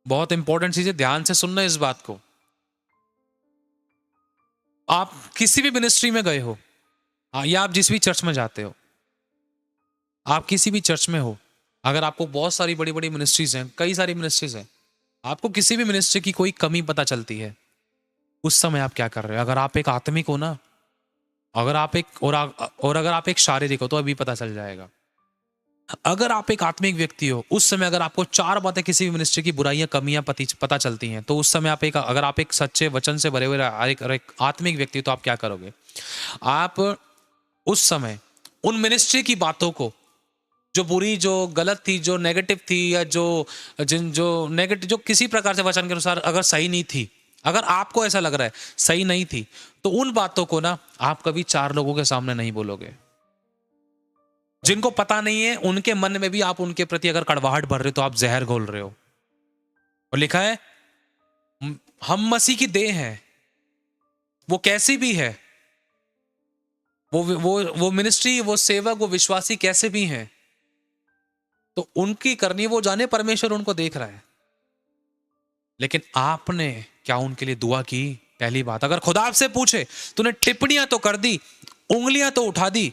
बहुत इंपॉर्टेंट चीज है, ध्यान से सुनना इस बात को। आप किसी भी मिनिस्ट्री में गए हो, या आप जिस भी चर्च में जाते हो, आप किसी भी चर्च में हो, अगर आपको बहुत सारी बड़ी बड़ी मिनिस्ट्रीज हैं, कई सारी मिनिस्ट्रीज हैं, आपको किसी भी मिनिस्ट्री की कोई कमी पता चलती है, उस समय आप क्या कर रहे हो? अगर आप एक आत्मिक हो ना, अगर आप एक और अगर आप एक शारीरिक हो तो अभी पता चल जाएगा। अगर आप एक आत्मिक व्यक्ति हो, उस समय अगर आपको चार बातें किसी भी मिनिस्ट्री की बुराइयां कमियां पता चलती हैं, तो उस समय आप एक, अगर आप एक सच्चे वचन से भरे हुए एक आत्मिक व्यक्ति हो, तो आप क्या करोगे? आप उस समय उन मिनिस्ट्री की बातों को, जो बुरी, जो गलत थी, जो नेगेटिव थी, या जो नेगेटिव, जो किसी प्रकार से वचन के अनुसार अगर सही नहीं थी, अगर आपको ऐसा लग रहा है सही नहीं थी, तो उन बातों को ना आप कभी चार लोगों के सामने नहीं बोलोगे। जिनको पता नहीं है उनके मन में भी आप उनके प्रति अगर कड़वाहट भर रहे हो, तो आप जहर घोल रहे हो। और लिखा है हम मसीह की देह हैं, वो कैसी भी है, वो मिनिस्ट्री, वो सेवक, वो विश्वासी कैसे भी हैं, तो उनकी करनी वो जाने, परमेश्वर उनको देख रहा है। लेकिन आपने क्या उनके लिए दुआ की? पहली बात, अगर खुदा आपसे पूछे, तूने टिप्पणियां तो कर दी, उंगलियां तो उठा दी,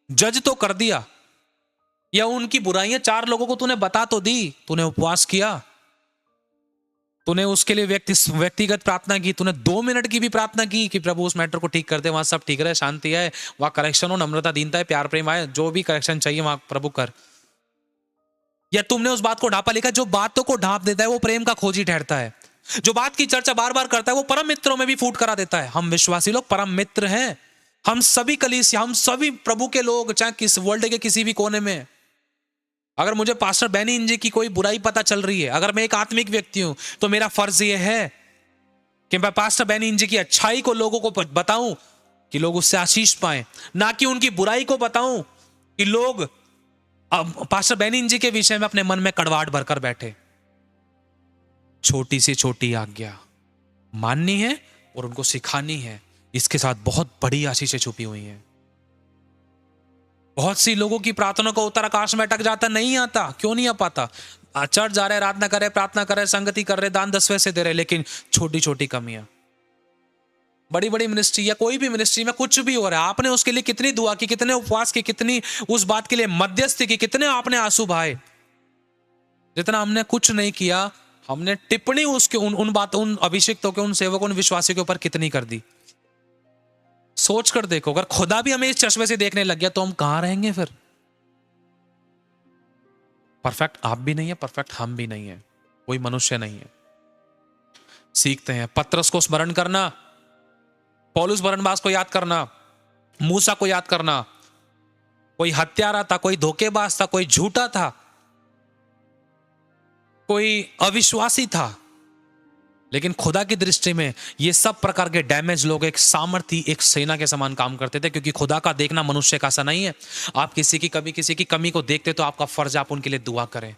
जज तो कर दिया, या उनकी बुराइयां चार लोगों को तूने बता तो दी, तूने उपवास किया, तूने उसके लिए व्यक्तिगत प्रार्थना की, तूने 2 मिनट की भी प्रार्थना की कि प्रभु उस मैटर को ठीक कर दे, वहां सब ठीक रहे, शांति आए, वहां करेक्शन हो, नम्रता, दीनता है, प्यार प्रेम आए, जो भी करेक्शन चाहिए वहां प्रभु कर। या तुमने उस बात को ढापा? लिखा जो बातों को ढांप देता है वो प्रेम का खोजी ठहरता है। जो बात की चर्चा बार बार करता है वो परम मित्रों में भी फूट करा देता है। हम विश्वासी लोग परम मित्र हैं, हम सभी कलीसिया, हम सभी प्रभु के लोग, चाहे किस वर्ल्ड के किसी भी कोने में। अगर मुझे पास्टर बैनी इंजी की कोई बुराई पता चल रही है, अगर मैं एक आत्मिक व्यक्ति हूं, तो मेरा फर्ज यह है कि मैं पास्टर बैनी इंजी की अच्छाई को लोगों को बताऊं कि लोग उससे आशीष पाएं, ना कि उनकी बुराई को बताऊं कि लोग पास्टर बैनी इंजी के विषय में अपने मन में कड़वाहट भरकर बैठे। छोटी से छोटी आज्ञा माननी है और उनको सिखानी है, इसके साथ बहुत बड़ी आशीषें छुपी हुई हैं। बहुत सी लोगों की प्रार्थना का उत्तर आकाश में अटक जाता, नहीं आता। क्यों नहीं आ पाता? चर्च जा रहे, आराधना कर रहे, प्रार्थना कर रहे, संगति कर रहे, दान 10वें से दे रहे, लेकिन छोटी छोटी कमियां। बड़ी बड़ी मिनिस्ट्री या कोई भी मिनिस्ट्री में कुछ भी हो रहा है, आपने उसके लिए कितनी दुआ की, कितने उपवास की, कितनी उस बात के लिए मध्यस्थी की, कितने आपने आंसू बहाए? जितना हमने कुछ नहीं किया, हमने टिप्पणी उसके उन बातों, उन अभिषिक्तों के, उन सेवकों, उन विश्वासियों के ऊपर कितनी कर दी। सोच कर देखो, अगर खुदा भी हमें इस चश्मे से देखने लग गया, तो हम कहां रहेंगे फिर? परफेक्ट आप भी नहीं है, परफेक्ट हम भी नहीं है, कोई मनुष्य नहीं है। सीखते हैं पतरस को स्मरण करना, पौलुस बरनबास को याद करना, मूसा को याद करना। कोई हत्यारा था, कोई धोखेबाज था, कोई झूठा था, कोई अविश्वासी था, लेकिन खुदा की दृष्टि में ये सब प्रकार के डैमेज लोग एक सामर्थी, एक सेना के समान काम करते थे, क्योंकि खुदा का देखना मनुष्य का सा नहीं है। आप किसी की कमी को देखते तो आपका फर्ज आप उनके लिए दुआ करें,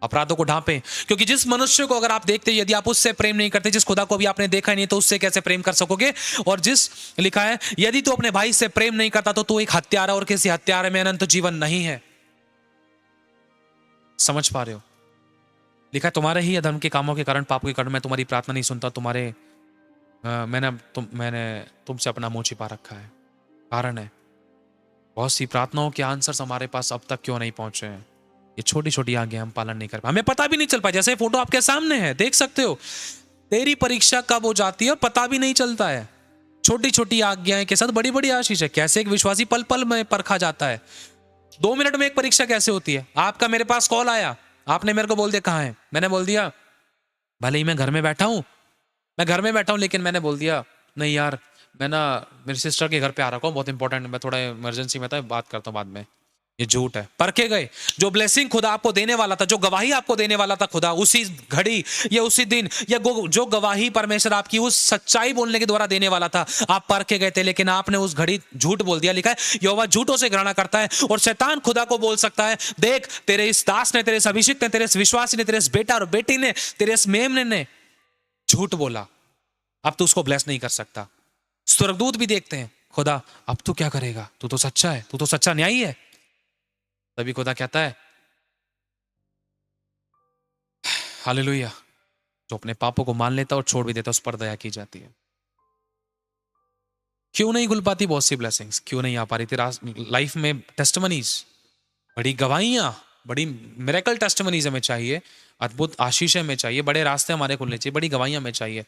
अपराधों को ढांपें। क्योंकि जिस मनुष्य को अगर आप देखते, यदि आप उससे प्रेम नहीं करते, जिस खुदा को भी आपने देखा ही नहीं, तो उससे कैसे प्रेम कर सकोगे? और जिस लिखा है, यदि तू अपने भाई से प्रेम नहीं करता तो तू एक हत्यारा, और किसी हत्यारे में अनंत जीवन नहीं है। समझ पा रहे हो? लिखा है तुम्हारे ही अधर्म के कामों के कारण, पाप के कारण मैं तुम्हारी प्रार्थना नहीं सुनता, मैंने तुमसे अपना मुंह छिपा रखा है। कारण है, बहुत सी प्रार्थनाओं के आंसर्स हमारे पास अब तक क्यों नहीं पहुंचे हैं? ये छोटी छोटी आज्ञा हम पालन नहीं कर पाए, हमें पता भी नहीं चल पाया। जैसे फोटो आपके सामने है, देख सकते हो, तेरी परीक्षा कब हो जाती है और पता भी नहीं चलता है। छोटी छोटी आज्ञाएं के साथ बड़ी बड़ी आशीष है। कैसे एक विश्वासी पल पल में परखा जाता है। 2 मिनट में एक परीक्षा कैसे होती है? आपका मेरे पास कॉल आया, आपने मेरे को बोल दिया कहाँ है, मैंने बोल दिया भले ही मैं घर में बैठा हूं, लेकिन मैंने बोल दिया नहीं यार, मैं ना मेरी सिस्टर के घर पे आ रहा हूँ, बहुत इंपॉर्टेंट, मैं थोड़ा इमरजेंसी में था, बात करता हूँ बाद में। ये झूठ है। परखे गए। जो ब्लेसिंग खुदा आपको देने वाला था, जो गवाही आपको देने वाला था खुदा, उसी घड़ी या उसी दिन, या जो गवाही परमेश्वर आपकी उस सच्चाई बोलने के द्वारा देने वाला था, आप परखे गए थे, लेकिन आपने उस घड़ी झूठ बोल दिया। लिखा है यहोवा झूठों से घृणा करता है, और शैतान खुदा को बोल सकता है, देख तेरे इस दास ने, तेरे इस अभिषिक्त ने, तेरे इस विश्वासी ने, तेरे इस बेटा और बेटी ने, तेरे इस मेमने ने झूठ बोला, अब तू उसको ब्लेस नहीं कर सकता। स्वर्गदूत भी देखते हैं, खुदा अब तू क्या करेगा, तू तो सच्चा है, तू तो सच्चा न्यायी है। तभी खुदा कहता है हालेलुया, जो अपने पापों को मान लेता है और छोड़ भी देता है, उस पर दया की जाती है। क्यों नहीं खुल पाती बहुत सी ब्लेसिंग्स, क्यों नहीं आ पा रही थी लाइफ में टेस्टिमनीज, बड़ी गवाहियां, बड़ी मिरेकल टेस्टिमनीज हमें चाहिए, अद्भुत आशीष हमें चाहिए, बड़े रास्ते हमारे खुलने चाहिए, बड़ी गवाहियां हमें चाहिए।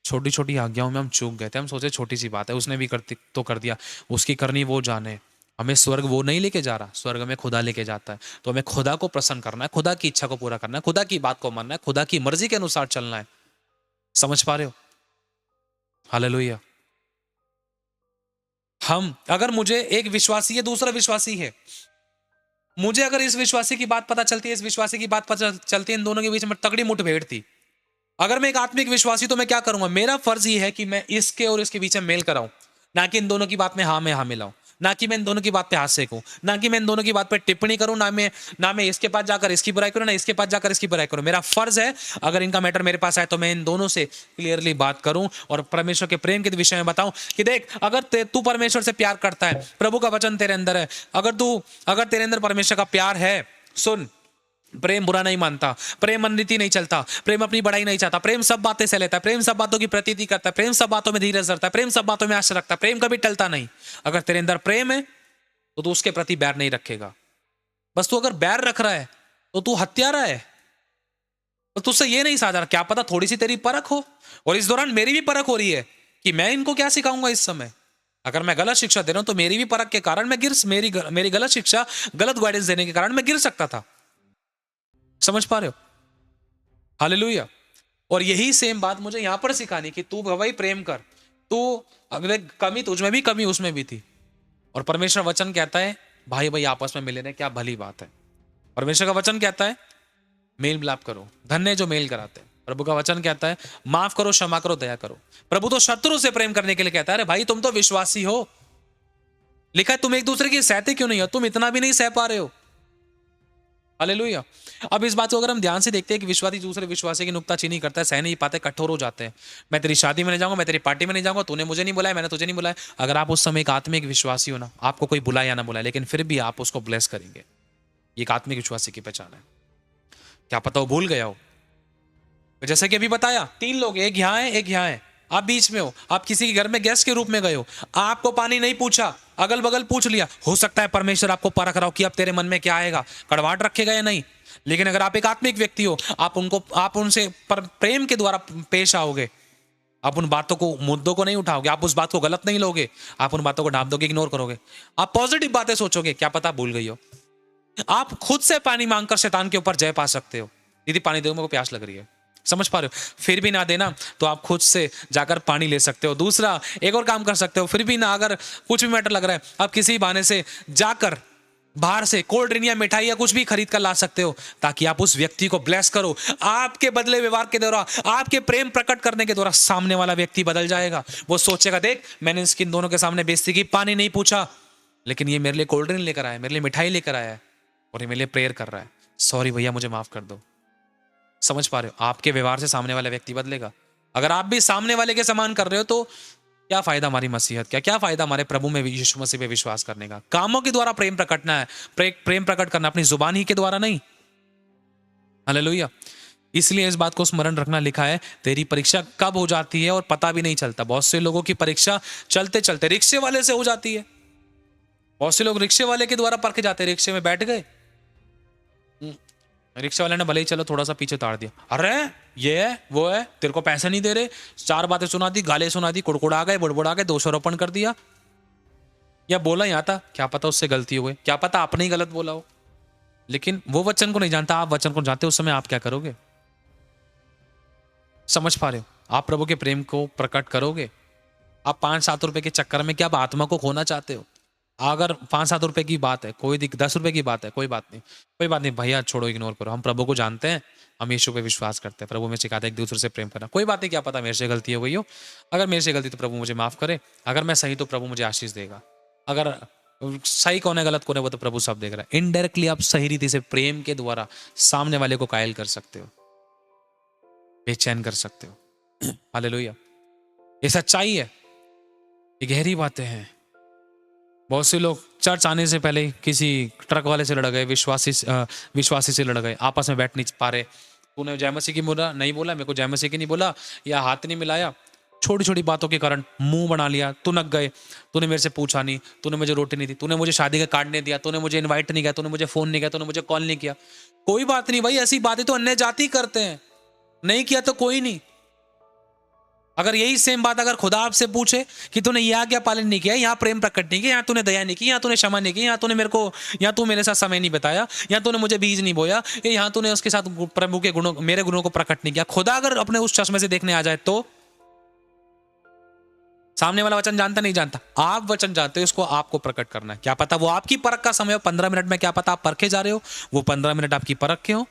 छोटी छोटी आज्ञाओं में हम चूक गए थे, हम सोचे छोटी सी बात है, उसने भी कर दिया, उसकी करनी वो जाने। हमें स्वर्ग वो नहीं लेके जा रहा, स्वर्ग में खुदा लेके जाता है। तो हमें खुदा को प्रसन्न करना है, खुदा की इच्छा को पूरा करना है, खुदा की बात को मानना है, खुदा की मर्जी के अनुसार चलना है। समझ पा रहे हो? हालेलुया। हम अगर मुझे एक विश्वासी है, दूसरा विश्वासी है, मुझे अगर इस विश्वासी की बात पता चलती है, इस विश्वासी की बात पता चलती है, इन दोनों के बीच में तगड़ी मुठभेड़ थी। अगर मैं एक आत्मिक विश्वासी, तो मैं क्या करूंगा? मेरा फर्ज ये है कि मैं इसके और इसके बीच में मेल कराऊं, ना कि इन दोनों की बात में हाँ में हाँ मिलाऊं, ना कि मैं इन दोनों की बात पे हाथ सेकूं, ना कि मैं इन दोनों की बात पे टिप्पणी करूं, ना मैं इसके पास जाकर इसकी बुराई करूं, ना इसके पास जाकर इसकी बुराई करूं। मेरा फर्ज है, अगर इनका मैटर मेरे पास आए तो मैं इन दोनों से क्लियरली बात करूं और परमेश्वर के प्रेम के विषय में बताऊं कि देख, अगर तू परमेश्वर से प्यार करता है, प्रभु का वचन तेरे अंदर है, अगर तेरे अंदर परमेश्वर का प्यार है, सुन, प्रेम बुरा नहीं मानता, प्रेम अनरीति नहीं चलता, प्रेम अपनी बढ़ाई नहीं चाहता, प्रेम सब बातें सह लेता है, प्रेम सब बातों की प्रतीति करता है, प्रेम सब बातों में धीरज रखता है, प्रेम सब बातों में आशा रखता है, प्रेम कभी टलता नहीं। अगर तेरे अंदर प्रेम है तो तू उसके प्रति बैर नहीं रखेगा। बस तू अगर बैर रख रहा है तो तू हत्यारा है। तो तुझसे ये नहीं साझा, क्या पता थोड़ी सी तेरी परख हो, और इस दौरान मेरी भी परख हो रही है कि मैं इनको क्या सिखाऊंगा इस समय। अगर मैं गलत शिक्षा दे रहा हूं तो मेरी भी परख के कारण मैं मेरी गलत शिक्षा, गलत गाइडेंस देने के कारण मैं गिर सकता था। समझ पा रहे हो? हालेलुया। और यही सेम बात मुझे यहां पर सिखानी कि तू भाई प्रेम कर, तू अगर कमी तुझ में भी, कमी उसमें भी थी, और परमेश्वर वचन कहता है भाई भाई आपस में मिले रहे, क्या भली बात है। परमेश्वर का वचन कहता है मेल मिलाप करो, धन्य जो मेल कराते हैं। प्रभु का वचन कहता है माफ करो, क्षमा करो, दया करो। प्रभु तो शत्रु से प्रेम करने के लिए कहता है, अरे भाई तुम तो विश्वासी हो, लिखा है तुम एक दूसरे की सहते क्यों नहीं हो? तुम इतना भी नहीं सह पा रहे हो। हालेलुया। अब इस बात को अगर हम ध्यान से देखते हैं कि विश्वासी दूसरे विश्वासी की नुक्ताचीनी करता है, सह नहीं पाते, कठोर हो जाते हैं। मैं तेरी शादी में नहीं जाऊंगा, मैं तेरी पार्टी में नहीं जाऊंगा, तूने मुझे नहीं बुलाया, मैंने तुझे नहीं बुलाया। अगर आप उस समय एक आत्मिक विश्वासी हो ना, आपको कोई बुलाए या ना बुलाए, लेकिन फिर भी आप उसको ब्लेस करेंगे, ये एक आत्मिक विश्वासी की पहचान है। क्या पता वो भूल गया हो। जैसे कि अभी बताया, 3 लोग, एक यहाँ है, एक यहाँ है, आप बीच में हो, आप किसी के घर में गेस्ट के रूप में गए हो, आपको पानी नहीं पूछा, अगल बगल पूछ लिया। हो सकता है परमेश्वर आपको परख रहा हो कि अब तेरे मन में क्या आएगा, कड़वाहट रखेगा या नहीं। लेकिन अगर आप एक आत्मिक व्यक्ति हो, आप उनसे प्रेम के द्वारा पेश आओगे, आप उन बातों को, मुद्दों को नहीं उठाओगे, आप उस बात को गलत नहीं लोगे, आप उन बातों को ढांप दोगे, इग्नोर करोगे, आप पॉजिटिव बातें सोचोगे। क्या पता भूल गई हो, आप खुद से पानी मांगकर शैतान के ऊपर जय पा सकते हो। दीदी पानी दो, मेरे को प्यास लग रही है। समझ पा रहे हो? फिर भी ना देना तो आप खुद से जाकर पानी ले सकते हो। दूसरा, एक और काम कर सकते हो, फिर भी ना, अगर कुछ भी मैटर लग रहा है, आप किसी बहाने से जाकर बाहर से कोल्ड ड्रिंक या मिठाई या कुछ भी खरीद कर ला सकते हो, ताकि आप उस व्यक्ति को ब्लेस करो। आपके बदले व्यवहार के द्वारा, आपके प्रेम प्रकट करने के द्वारा सामने वाला व्यक्ति बदल जाएगा। वो सोचेगा, देख मैंने इन दोनों के सामने बेइज्जती की, पानी नहीं पूछा, लेकिन ये मेरे लिए कोल्ड ड्रिंक लेकर आया, मेरे लिए मिठाई लेकर आया है, और ये मेरे लिए प्रेयर कर रहा है, सॉरी भैया मुझे माफ कर दो। समझ पा रहे हो? आपके व्यवहार से सामने वाला व्यक्ति बदलेगा। अगर आप भी सामने वाले के समान कर रहे हो तो क्या फायदा हमारी मसीहत, क्या फायदा हमारे प्रभु में, यीशु मसीह पे विश्वास करने का। कामों के द्वारा प्रेम प्रकटना है, प्रेम प्रकट करना अपनी जुबान ही के द्वारा नहीं। हालेलुया। इसलिए इस बात को स्मरण रखना, लिखा है तेरी परीक्षा कब हो जाती है और पता भी नहीं चलता। बहुत से लोगों की परीक्षा चलते चलते रिक्शे वाले से हो जाती है। बहुत से लोग रिक्शे वाले के द्वारा परखे जाते हैं, रिक्शे में बैठ गए, रिक्शा वाले ने भले ही चलो थोड़ा सा पीछे उतार दिया, अरे ये है वो है, तेरे को पैसे नहीं दे रहे, 4 बातें सुना दी, गाले सुना दी, कुड़कुड़ा गए, बुड़बुड़ा गए, दोषारोपण कर दिया, या बोला यहाँ था, क्या पता उससे गलती हो गई, क्या पता आपने ही गलत बोला हो। लेकिन वो वचन को नहीं जानता, आप वचन को जानते हो। उस समय आप क्या करोगे? समझ पा रहे हो? आप प्रभु के प्रेम को प्रकट करोगे। आप 5-7 रुपए के चक्कर में क्या आप आत्मा को खोना चाहते हो? अगर 5-7 रुपए की बात है, 10 रुपए की बात है, कोई बात नहीं, कोई बात नहीं भैया, छोड़ो, इग्नोर करो। हम प्रभु को जानते हैं, हम यीशु पे विश्वास करते हैं, प्रभु में सिखाते हैं एक दूसरे से प्रेम करना। कोई बात नहीं, क्या पता मेरे से गलती हो गई हो, अगर मेरे से गलती तो प्रभु मुझे माफ करे, अगर मैं सही तो प्रभु मुझे आशीष देगा। अगर सही कौन है गलत कौन है वो तो प्रभु सब देख रहा है। इनडायरेक्टली आप सही रीति से प्रेम के द्वारा सामने वाले को कायल कर सकते हो, बेचैन कर सकते हो। हालेलुया। ये सच्चाई है, ये गहरी बातें हैं। बहुत से लोग चर्च आने से पहले किसी ट्रक वाले से लड़ गए, विश्वासी से लड़ गए, आपस में बैठ नहीं पा रहे, तूने जय मसीह की बोला नहीं बोला, मेरे को जय मसीह की नहीं बोला, या हाथ नहीं मिलाया, छोटी छोटी बातों के कारण मुंह बना लिया, तू नक गए, तूने मेरे से पूछा नहीं, तूने मुझे रोटी नहीं दी, तूने मुझे शादी का कार्ड नहीं दिया, तूने मुझे इनवाइट नहीं किया, तूने मुझे फोन नहीं किया, तूने मुझे कॉल नहीं किया। कोई बात नहीं भाई, ऐसी बातें तो अन्य जाति करते हैं, नहीं किया तो कोई नहीं। अगर यही सेम बात अगर खुदा आपसे पूछे कि तूने यह आज्ञा पालन नहीं किया, यहाँ प्रेम प्रकट नहीं किया, यहाँ तूने दया नहीं की, यहाँ तूने क्षमा नहीं की, यहाँ तूने मेरे को, यहाँ तू मेरे साथ समय नहीं बिताया, यहाँ तूने मुझे बीज नहीं बोया, यहाँ तूने उसके साथ प्रभु के गुणों, मेरे गुणों को प्रकट नहीं किया, खुदा अगर अपने उस चश्मे से देखने आ जाए तो सामने वाला वचन जानता नहीं जानता, आप वचन जानते हो, उसको आपको प्रकट करना है। क्या पता वो आपकी परख का समय हो 15 मिनट में, क्या पता आप परखे जा रहे हो, वो 15 मिनट आपकी परख के हो।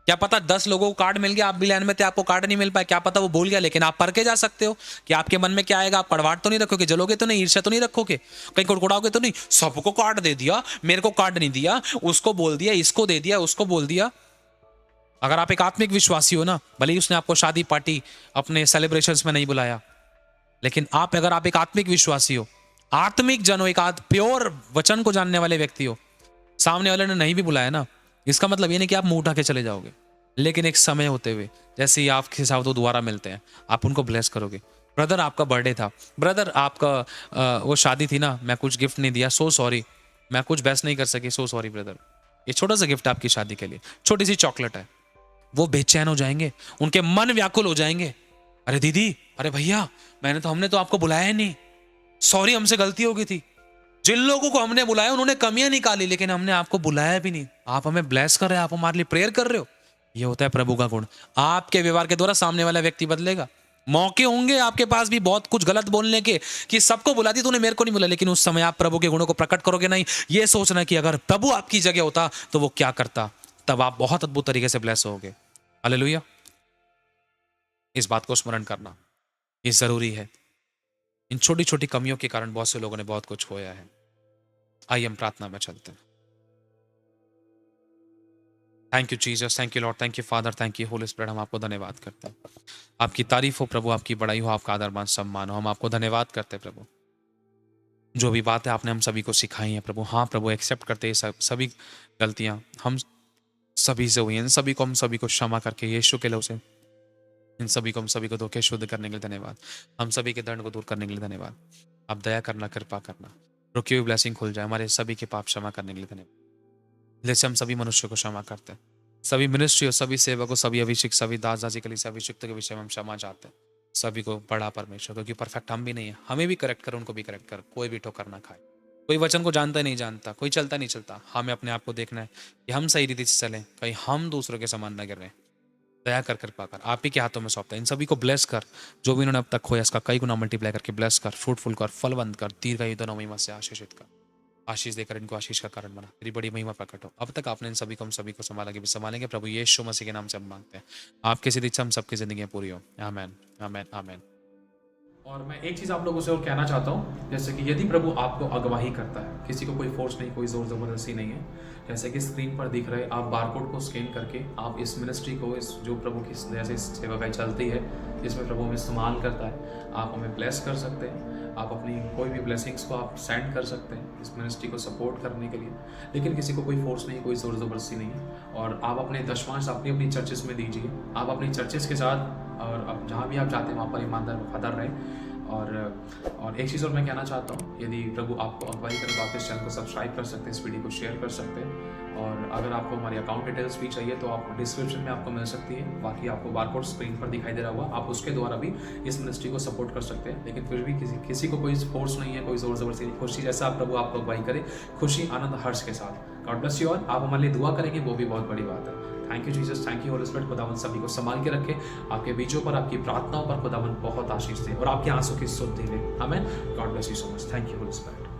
क्या पता 10 लोगों को कार्ड मिल गया, आप भी लाइन में थे, आपको कार्ड नहीं मिल पाया, क्या पता वो भूल गया, लेकिन आप परखे जा सकते हो कि आपके मन में क्या आएगा। आप कड़वाहट तो नहीं रखोगे, जलोगे तो नहीं, ईर्ष्या तो नहीं रखोगे, कहीं कुड़कुड़ाओगे तो नहीं, सबको कार्ड दे दिया, मेरे को कार्ड नहीं दिया, उसको बोल दिया, इसको दे दिया, उसको बोल दिया। अगर आप एक आत्मिक विश्वासी हो ना, भले ही उसने आपको शादी पार्टी अपने सेलिब्रेशंस में नहीं बुलाया, लेकिन अगर आप एक आत्मिक विश्वासी हो, आत्मिक जन हो, एक प्योर वचन को जानने वाले व्यक्ति हो, सामने वाले ने नहीं भी बुलाया ना, इसका मतलब ये नहीं कि आप मुंह उठा के चले जाओगे, लेकिन एक समय होते हुए जैसे ही आपके साथ वो दोबारा मिलते हैं, आप उनको ब्लेस करोगे। ब्रदर आपका बर्थडे था, ब्रदर आपका वो शादी थी ना, मैं कुछ गिफ्ट नहीं दिया, सो सॉरी, मैं कुछ बेस्ट नहीं कर सकी, सो सॉरी ब्रदर। ये छोटा सा गिफ्ट आपकी शादी के लिए, छोटी सी चॉकलेट है। वो बेचैन हो जाएंगे, उनके मन व्याकुल हो जाएंगे, अरे दीदी, अरे भैया, हमने तो आपको बुलाया ही नहीं, सॉरी हमसे गलती हो गई थी। जिन लोगों को हमने बुलाया उन्होंने कमियां निकाली, लेकिन हमने आपको बुलाया भी नहीं, आप हमें ब्लेस कर रहे हैं, आप हमारे लिए प्रेयर कर रहे हो। ये होता है प्रभु का गुण। आपके व्यवहार के द्वारा सामने वाला व्यक्ति बदलेगा। मौके होंगे आपके पास भी बहुत कुछ गलत बोलने के, कि सबको बुला दी तूने मेरे को नहीं बुला, लेकिन उस समय आप प्रभु के गुणों को प्रकट करोगे नहीं, ये सोचना कि अगर प्रभु आपकी जगह होता तो वो क्या करता, तब आप बहुत अद्भुत तरीके से ब्लेस होगे। हालेलुया। इस बात को स्मरण करना ये जरूरी है। इन छोटी छोटी कमियों के कारण बहुत से लोगों ने बहुत कुछ खोया है। आइए हम प्रार्थना में चलते हैं। Thank you Jesus, thank you Lord, thank you father, thank you Holi spirit. हम आपको धन्यवाद करते हैं। आपकी तारीफ हो प्रभु, आपकी बड़ाई हो, आपका आदर मान सम्मान हो। हम आपको धन्यवाद करते हैं प्रभु, जो भी बातें आपने हम सभी को सिखाई हैं प्रभु। हाँ प्रभु, एक्सेप्ट करते हैं सभी गलतियां हम सभी से हुई हैं, इन सभी को हम सभी को क्षमा करके यीशु के लहू से इन सभी को हम सभी को धोखे शुद्ध करने के लिए धन्यवाद। हम सभी के दंड को दूर करने के लिए धन्यवाद। आप दया करना, कृपा करना, रुकी हुई ब्लेसिंग खुल जाए, हमारे सभी के पाप क्षमा करने के लिए धन्यवाद। जैसे हम सभी मनुष्यों को क्षमा करते हैं, सभी मिनिस्ट्री और सभी सेवकों, सभी अभिषेक, सभी दास दासी कलीसिया अभिषिक्त के विषय में हम क्षमा चाहते हैं। सभी को बड़ा परमेश्वर, क्योंकि परफेक्ट हम भी नहीं है, हमें भी करेक्ट कर, उनको भी करेक्ट कर। कोई भी ठोकर ना खाए, कोई वचन को जानता नहीं जानता, कोई चलता नहीं चलता। हमें अपने आप को देखना है कि हम सही रीति से चलें, कहीं हम दूसरों के समान न गिरें। दया कर, कृपा कर, आप ही के हाथों में सौंपते हैं। इन सभी को ब्लेस कर, जो भी इन्होंने अब तक खोया इसका कई गुना मल्टीप्लाई करके ब्लेस कर, फ्रूटफुल कर, फलवंत कर, दीर्घायु दोनों महिमा से आशीषित कर, आशीष देकर इनको आशीष का कारण बना, तेरी बड़ी महिमा प्रकट हो। अब तक आपने इन सभी को हम सभी को संभाला के भी संभालेंगे प्रभु यीशु मसीह के नाम से हम मांगते हैं। आपके सिद्ध इच्छा हम सबकी जिंदगी पूरी हो। आमेन, आमेन, आमेन। और मैं एक चीज़ आप लोगों से और कहना चाहता हूँ, जैसे कि यदि प्रभु आपको अगवाही करता है, किसी को कोई फोर्स नहीं, कोई जोर ज़बरदस्ती नहीं है, जैसे कि स्क्रीन पर दिख रहे, आप बारकोड को स्कैन करके आप इस मिनिस्ट्री को, इस जो प्रभु की जैसे सेवा चलती है, इसमें प्रभु हमें इस्तेमाल करता है, आप हमें ब्लेस कर सकते हैं। आप अपनी कोई भी ब्लेसिंग्स को आप सेंड कर सकते हैं इस मिनिस्ट्री को सपोर्ट करने के लिए, लेकिन किसी को कोई फोर्स नहीं, कोई जोर ज़बरदस्ती नहीं है। और आप अपने दशमांश अपनी अपनी चर्चेस में दीजिए, आप अपनी चर्चेस के साथ, और अब जहाँ भी आप जाते हैं वहाँ पर ईमानदार वफादार रहें। और एक चीज़ और मैं कहना चाहता हूँ, यदि प्रभु आपको अगवाई करें तो आप इस चैनल को सब्सक्राइब कर सकते हैं, इस वीडियो को शेयर कर सकते हैं। और अगर आपको हमारी अकाउंट डिटेल्स भी चाहिए तो आप डिस्क्रिप्शन में आपको मिल सकती है। बाकी आपको बारकोड स्क्रीन पर दिखाई दे रहा होगा, आप उसके द्वारा भी इस मिनिस्ट्री को सपोर्ट कर सकते हैं। लेकिन फिर भी किसी को कोई फोर्स नहीं है, कोई जोर जबरदस्ती, खुशी जैसा आप प्रभु आपको अगवाई करे, खुशी आनंद हर्ष के साथ। God bless you all. आप हमारे लिए दुआ करेंगे वो भी बहुत बड़ी बात है। Thank you Jesus, thank you Holi spirit. खुदावन सभी को संभाल के रखे, आपके बीचों पर, आपकी प्रार्थनाओं पर खुदावन बहुत आशीष दे और आपके आंसू की शुद्धि दे। आमीन। God bless you so much. Thank you Holi spirit.